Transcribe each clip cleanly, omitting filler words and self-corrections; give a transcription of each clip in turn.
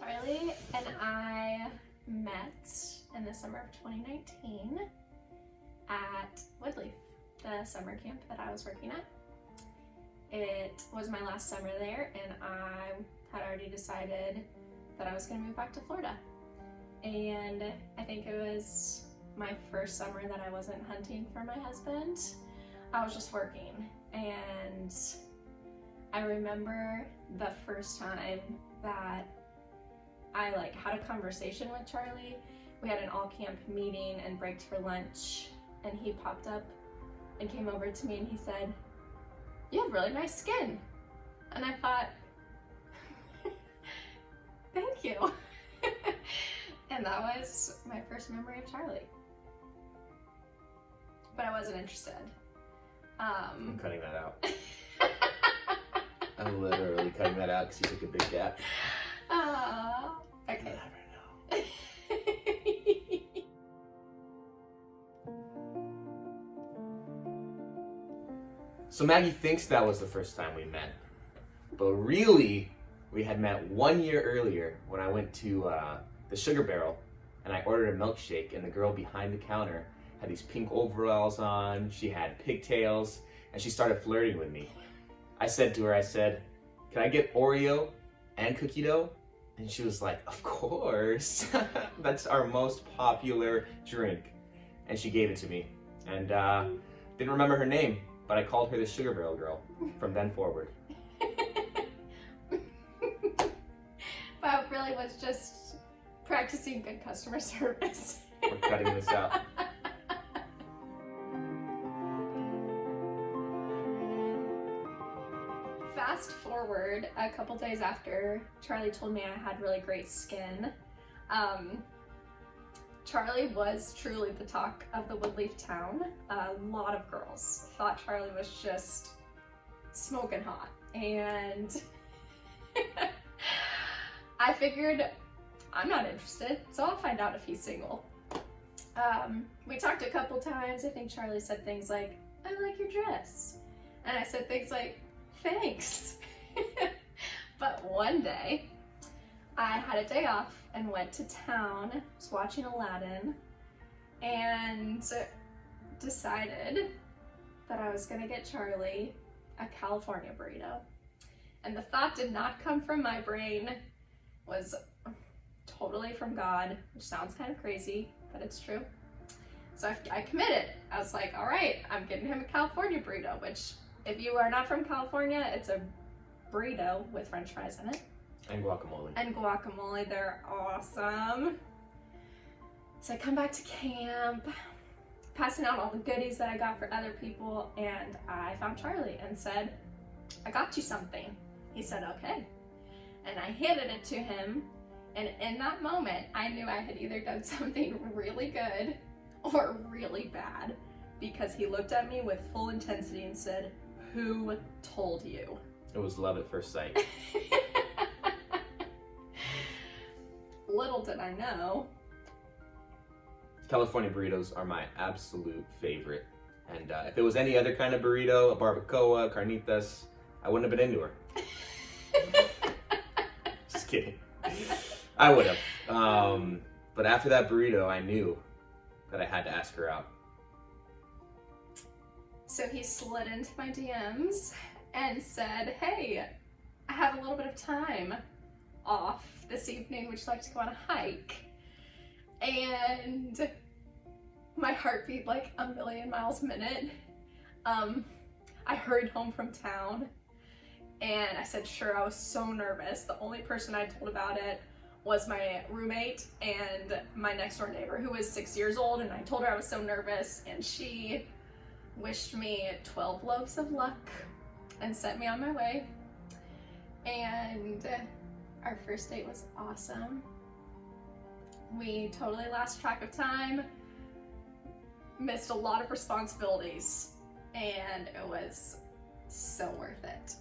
Charlie and I met in the summer of 2019 at Woodleaf, the summer camp that I was working at. It was my last summer there, and I had already decided that I was going to move back to Florida. And I think it was my first summer that I wasn't hunting for my husband. I was just working, and I remember the first time that I had a conversation with Charlie. We had an all-camp meeting and breaked for lunch, and he popped up and came over to me and he said, "You have really nice skin." And I thought, thank you. And that was my first memory of Charlie. But I wasn't interested. I'm cutting that out. I'm literally cutting that out because you took a big gap. Okay. You never know. So Maggie thinks that was the first time we met, but really we had met 1 year earlier when I went to the Sugar Barrel and I ordered a milkshake, and the girl behind the counter had these pink overalls on, she had pigtails, and she started flirting with me. I said to her, "Can I get Oreo and cookie dough?" And she was like, "Of course." That's our most popular drink. And she gave it to me. And didn't remember her name, but I called her the Sugar Barrel Girl from then forward. Wow, it really was just practicing good customer service. We're cutting this out. Fast forward a couple days after Charlie told me I had really great skin. Charlie was truly the talk of the Woodleaf town. A lot of girls thought Charlie was just smoking hot, and I figured I'm not interested, so I'll find out if he's single. We talked a couple times. I think Charlie said things like, "I like your dress," and I said things like, "Thanks." But one day I had a day off and went to town, was watching Aladdin, and decided that I was gonna get Charlie a California burrito. And the thought did not come from my brain, was totally from God, which sounds kind of crazy, but it's true. So I committed. I was like, all right, I'm getting him a California burrito, which if you are not from California, it's a burrito with French fries in it. And guacamole. And guacamole, they're awesome. So I come back to camp, passing out all the goodies that I got for other people, and I found Charlie and said, "I got you something." He said, "Okay." And I handed it to him, and in that moment, I knew I had either done something really good or really bad, because he looked at me with full intensity and said, "Who told you?" It was love at first sight. Little did I know. California burritos are my absolute favorite. And if it was any other kind of burrito, a barbacoa, carnitas, I wouldn't have been into her. Just kidding. I would have. But after that burrito, I knew that I had to ask her out. So he slid into my DMs and said, "Hey, I have a little bit of time off this evening. Would you like to go on a hike?" And my heart beat like a million miles a minute. I hurried home from town and I said, sure. I was so nervous. The only person I told about it was my roommate and my next door neighbor, who was 6 years old, and I told her I was so nervous, and she wished me 12 loaves of luck and sent me on my way. And our first date was awesome. We totally lost track of time, missed a lot of responsibilities, and it was so worth it.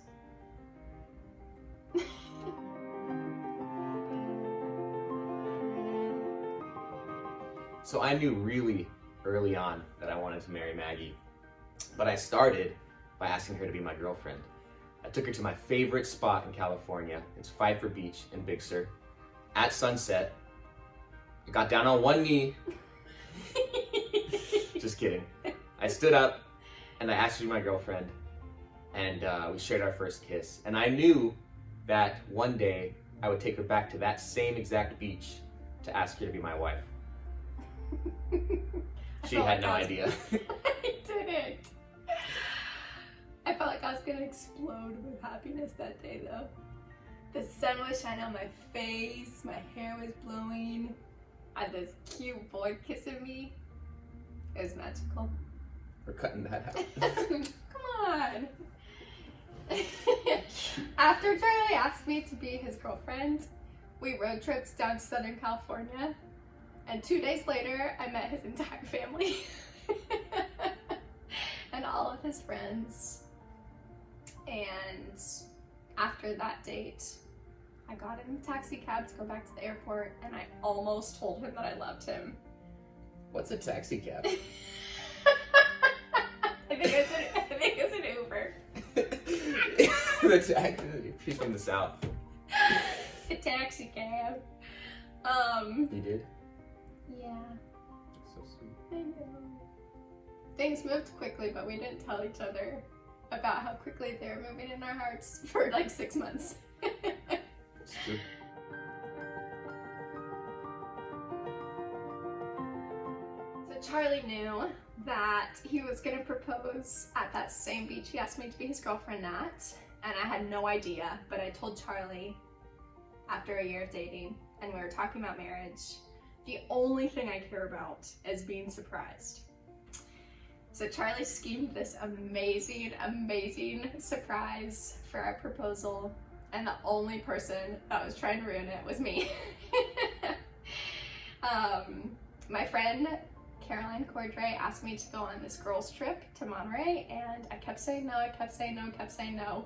So I knew really early on that I wanted to marry Maggie, but I started by asking her to be my girlfriend. I took her to my favorite spot in California. It's Pfeiffer Beach in Big Sur. at sunset, I got down on one knee. Just kidding. I stood up and I asked her to be my girlfriend, and we shared our first kiss. And I knew that one day I would take her back to that same exact beach to ask her to be my wife. She had no idea. I didn't. I felt like I was gonna explode with happiness that day though. The sun was shining on my face, my hair was blowing, I had this cute boy kissing me. It was magical. We're cutting that out. Come on. After Charlie asked me to be his girlfriend, we road tripped down to Southern California, and 2 days later, I met his entire family and all of his friends. And after that date, I got in a taxi cab to go back to the airport, and I almost told him that I loved him. What's a taxi cab? I think it's an Uber. The taxi. She's from the South. A taxi cab. You did? Yeah. So sweet. I know. Things moved quickly, but we didn't tell each other about how quickly they were moving in our hearts for like 6 months. It's good. So Charlie knew that he was going to propose at that same beach he asked me to be his girlfriend at, and I had no idea, but I told Charlie after a year of dating, and we were talking about marriage, the only thing I care about is being surprised. So Charlie schemed this amazing, amazing surprise for our proposal, and the only person that was trying to ruin it was me. My friend Caroline Cordray asked me to go on this girls trip to Monterey, and I kept saying no, I kept saying no, kept saying no.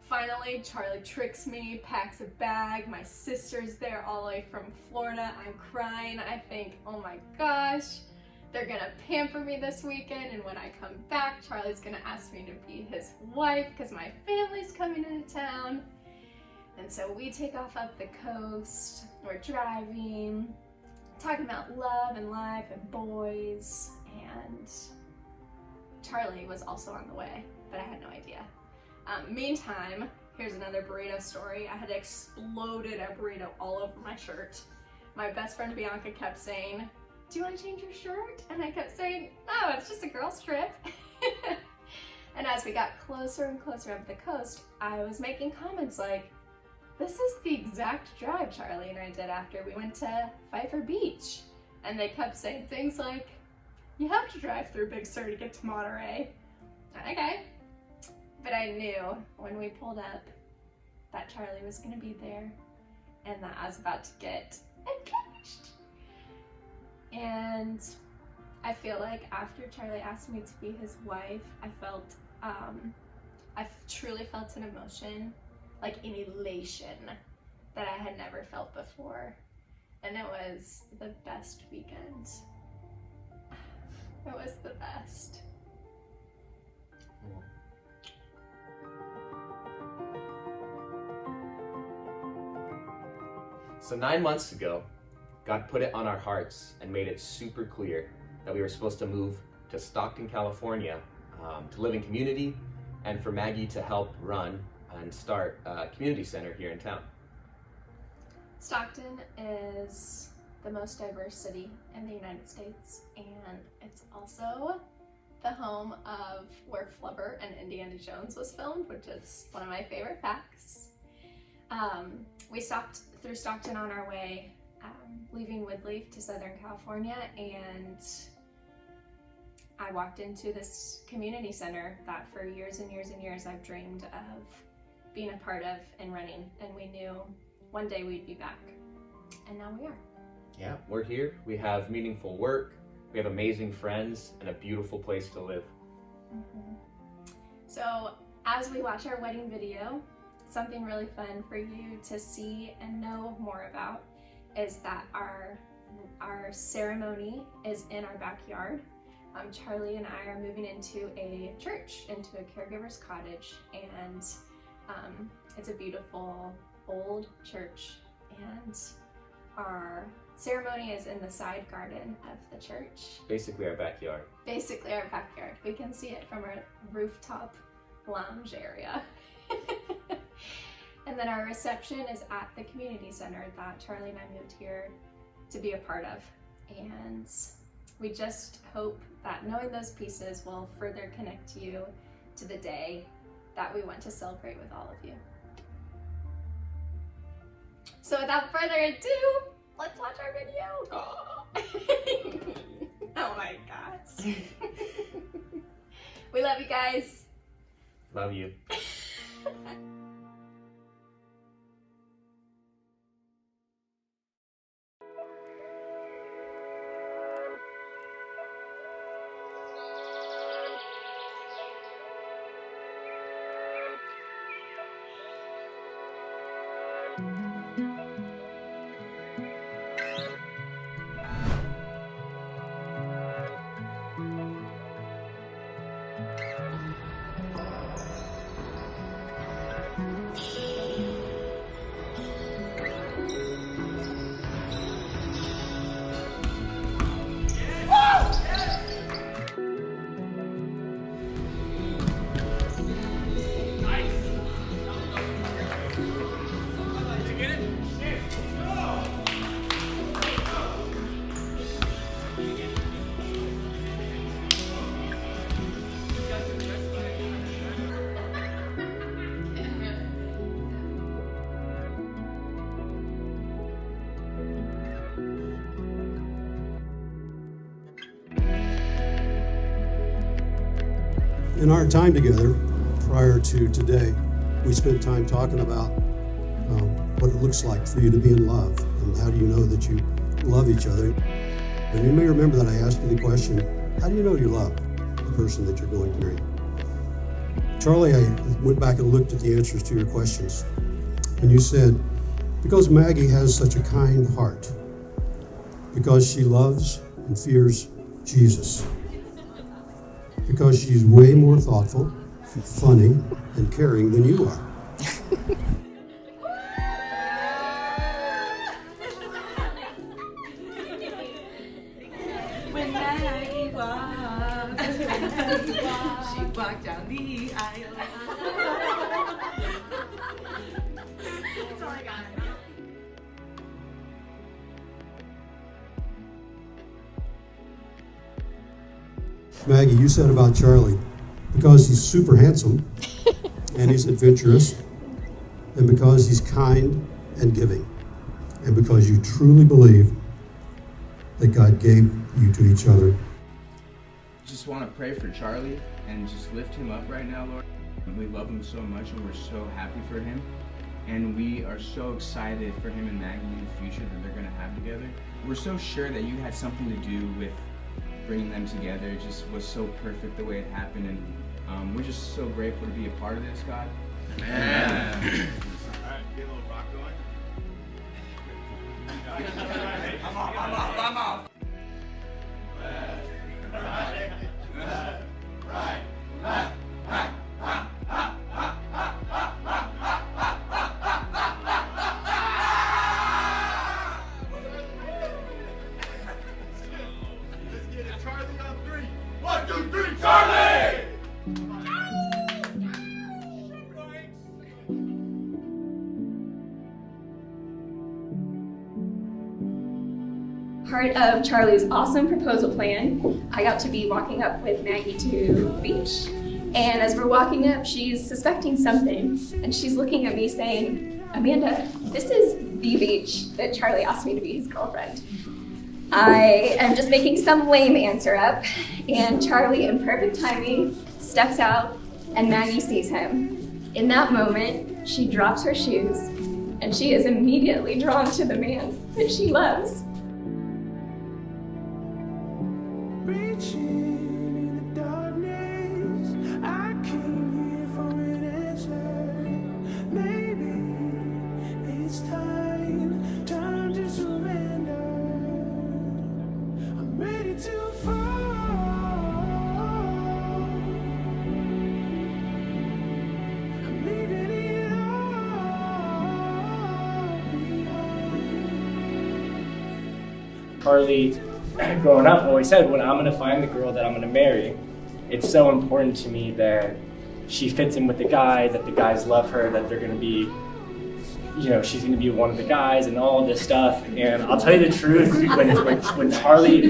Finally, Charlie tricks me, packs a bag, my sister's there all the way from Florida, I'm crying, I think, oh my gosh, they're gonna pamper me this weekend, and when I come back, Charlie's gonna ask me to be his wife because my family's coming into town. And so we take off up the coast, we're driving, talking about love and life and boys, and Charlie was also on the way, but I had no idea. Meantime, here's another burrito story. I had exploded a burrito all over my shirt. My best friend Bianca kept saying, "Do you want to change your shirt?" And I kept saying, "No, it's just a girl's trip." And as we got closer and closer up the coast, I was making comments like, "This is the exact drive Charlie and I did after we went to Pfeiffer Beach." And they kept saying things like, "You have to drive through Big Sur to get to Monterey." Okay. But I knew when we pulled up that Charlie was gonna be there and that I was about to get engaged. And I feel like after Charlie asked me to be his wife, I truly felt an emotion, like an elation that I had never felt before. And it was the best weekend. It was the best. So 9 months ago, God put it on our hearts and made it super clear that we were supposed to move to Stockton, California, to live in community, and for Maggie to help run and start a community center here in town. Stockton is the most diverse city in the United States, and it's also the home of where Flubber and Indiana Jones was filmed, which is one of my favorite facts. We stopped through Stockton on our way, leaving Woodleaf to Southern California, and I walked into this community center that for years and years and years I've dreamed of being a part of and running, and we knew one day we'd be back, and now we are. Yeah, we're here. We have meaningful work, we have amazing friends, and a beautiful place to live. Mm-hmm. So as we watch our wedding video, something really fun for you to see and know more about is that our ceremony is in our backyard. Charlie and I are moving into a church, into a caregiver's cottage, and it's a beautiful old church, and Our ceremony is in the side garden of the church. Basically our backyard. Basically our backyard. We can see it from our rooftop lounge area. And then our reception is at the community center that Charlie and I moved here to be a part of. And we just hope that knowing those pieces will further connect you to the day that we want to celebrate with all of you. So without further ado, let's watch our video. Oh my gosh. We love you guys. Love you. In our time together, prior to today, we spent time talking about what it looks like for you to be in love, and how do you know that you love each other. And you may remember that I asked you the question, how do you know you love the person that you're going to marry? Charlie, I went back and looked at the answers to your questions, and you said, because Maggie has such a kind heart, because she loves and fears Jesus, because she's way more thoughtful, funny, and caring than you are. When Maggie walked, she walked down the aisle. That's all I got. Maggie, you said about Charlie, because he's super handsome, and he's adventurous, and because he's kind and giving, and because you truly believe that God gave you to each other. Just want to pray for Charlie and just lift him up right now, Lord. We love him so much and we're so happy for him. And we are so excited for him and Maggie in the future that they're going to have together. We're so sure that you had something to do with bringing them together. It just was so perfect the way it happened. And we're just so grateful to be a part of this, God. Amen. All right, get a little rock going. I'm off. Let's get it, Charlie on three. 1, 2, 3, Charlie! Part of Charlie's awesome proposal plan, I got to be walking up with Maggie to the beach. And as we're walking up, she's suspecting something, and she's looking at me saying, Amanda, this is the beach that Charlie asked me to be his girlfriend. I am just making some lame answer up, and Charlie, in perfect timing, steps out, and Maggie sees him. In that moment, she drops her shoes, and she is immediately drawn to the man that she loves. Charlie, growing up, always said, when I'm gonna find the girl that I'm gonna marry, it's so important to me that she fits in with the guys, that the guys love her, that they're gonna be, you know, she's gonna be one of the guys and all this stuff. And I'll tell you the truth, when Charlie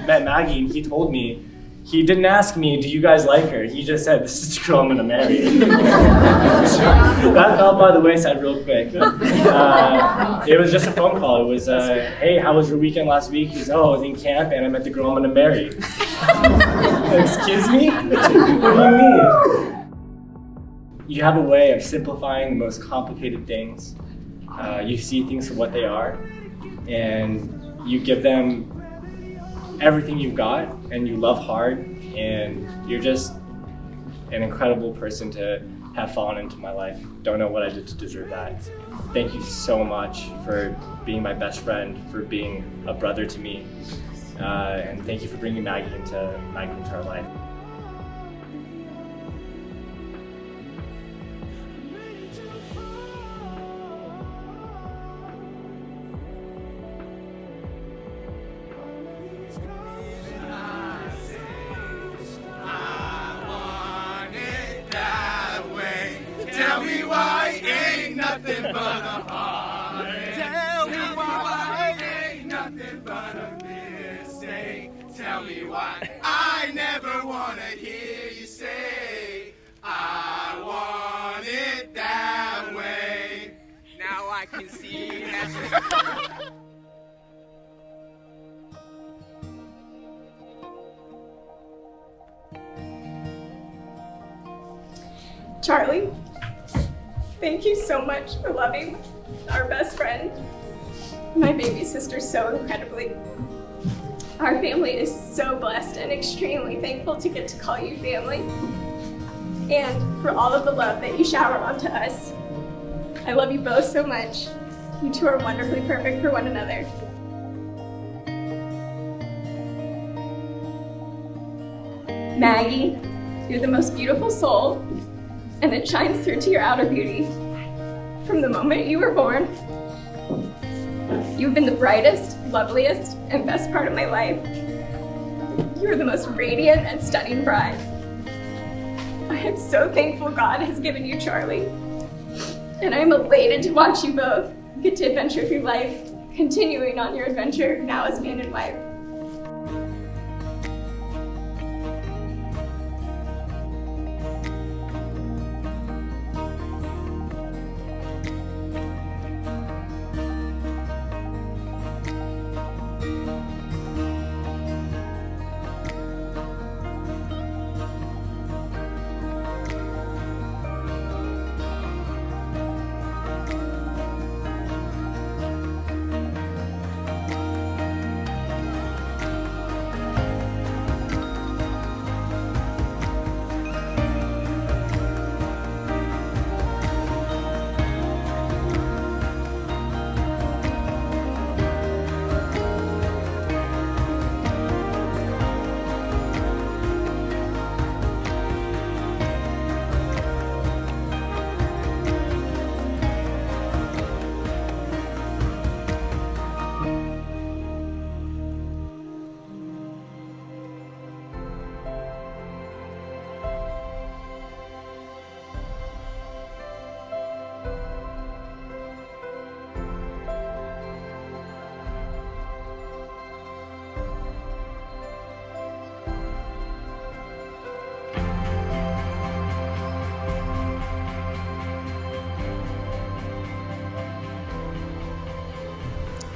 met Maggie, he told me, he didn't ask me, do you guys like her? He just said, this is the girl I'm gonna marry. That fell by the wayside real quick. It was just a phone call. It was, hey, how was your weekend last week? He's, oh, I was in camp and I met the girl I'm gonna marry. Excuse me? What do you mean? You have a way of simplifying the most complicated things. You see things for what they are, and you give them everything you've got, and you love hard, and you're just an incredible person to have fallen into my life. Don't know what I did to deserve that. Thank you so much for being my best friend, for being a brother to me, and thank you for bringing Maggie into our life. Tell me why ain't nothing but a heart. Tell me why ain't nothing but a mistake. Tell me why I never wanna hear you say I want it that way. Now I can see that. Charlie, thank you so much for loving our best friend, my baby sister, so incredibly. Our family is so blessed and extremely thankful to get to call you family, and for all of the love that you shower onto us. I love you both so much. You two are wonderfully perfect for one another. Maggie, you're the most beautiful soul, and it shines through to your outer beauty. From the moment you were born, you've been the brightest, loveliest, and best part of my life. You are the most radiant and stunning bride. I am so thankful God has given you Charlie, and I am elated to watch you both get to adventure through life, continuing on your adventure now as man and wife.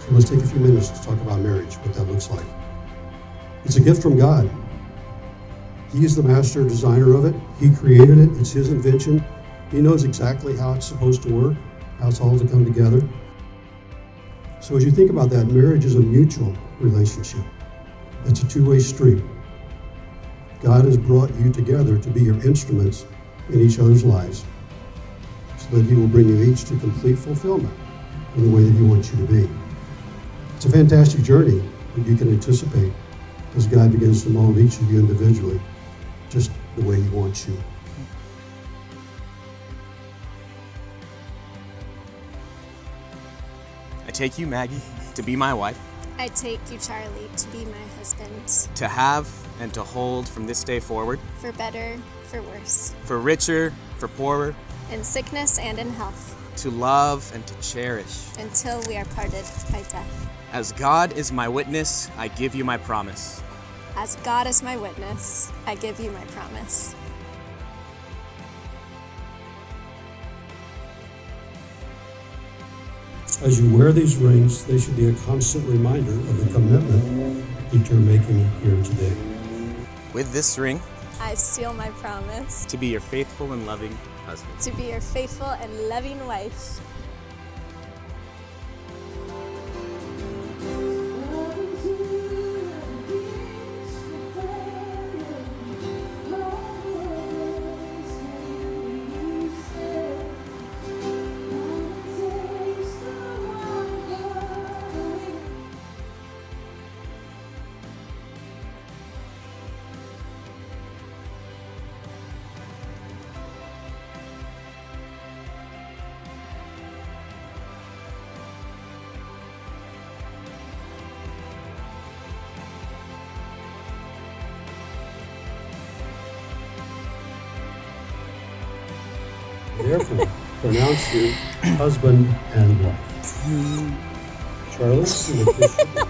So let's take a few minutes to talk about marriage, what that looks like. It's a gift from God. He is the master designer of it. He created it. It's his invention. He knows exactly how it's supposed to work, how it's all to come together. So as you think about that, marriage is a mutual relationship. It's a two-way street. God has brought you together to be your instruments in each other's lives so that he will bring you each to complete fulfillment in the way that he wants you to be. It's a fantastic journey that you can anticipate as God begins to mold each of you individually, just the way he wants you. I take you, Maggie, to be my wife. I take you, Charlie, to be my husband. To have and to hold from this day forward. For better, for worse. For richer, for poorer. In sickness and in health. To love and to cherish. Until we are parted by death. As God is my witness, I give you my promise. As God is my witness, I give you my promise. As you wear these rings, they should be a constant reminder of the commitment that you're making here today. With this ring, I seal my promise to be your faithful and loving husband. to be your faithful and loving wife. Therefore, pronounce you husband and wife. Charlie, you may kiss you.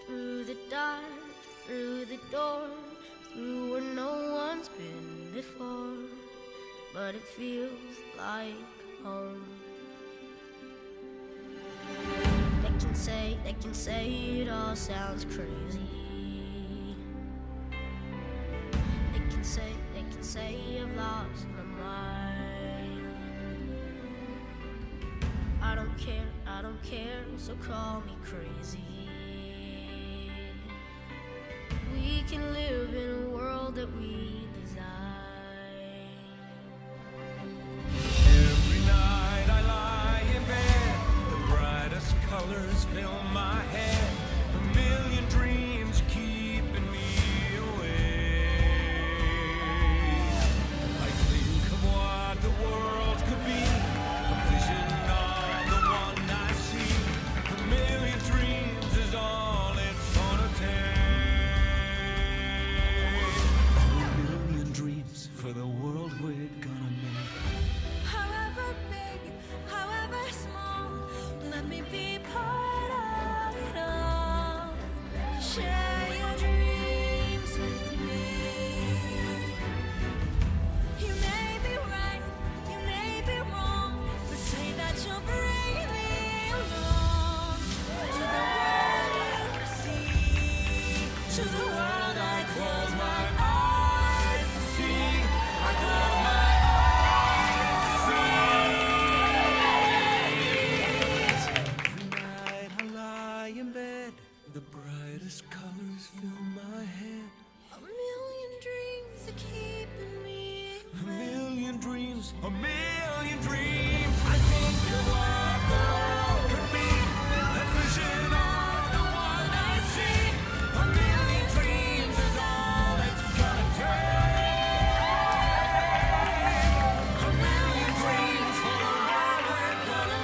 Through the dark, through the door, through where no one's been before, but it feels like home. They can say it all sounds crazy. They can say I've lost my mind. I don't care, so call me crazy. We can live in a world that we design. Every night I lie in bed, the brightest colors fill my head, a million dreams keeping me awake. I think of what the world could be, a vision of the one I see. A million dreams is all it's gonna take. For the world we're gonna make. However big, however small, let me be part of it all. to the world I close my eyes to see. I close my eyes to see. Every night I lie in bed, the brightest colors fill my head. A million dreams are keeping me. A million dreams, a million dreams. I think of what the world could be. A vision of the one I see. A million dreams is all it's gonna take. A million dreams for the world we're gonna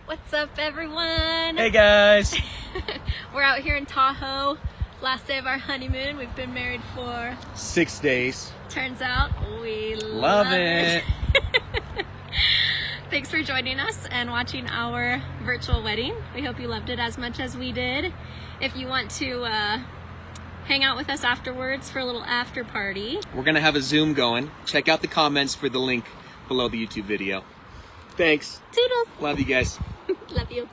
What's up, everyone? Hey guys! We're out here in Tahoe, last day of our honeymoon. We've been married for 6 days. Turns out we Love it. Thanks for joining us and watching our virtual wedding. We hope you loved it as much as we did. If you want to hang out with us afterwards for a little after party, We're gonna have a Zoom going. Check out the comments for the link below the YouTube video. Thanks. toodles! Love you guys. Love you.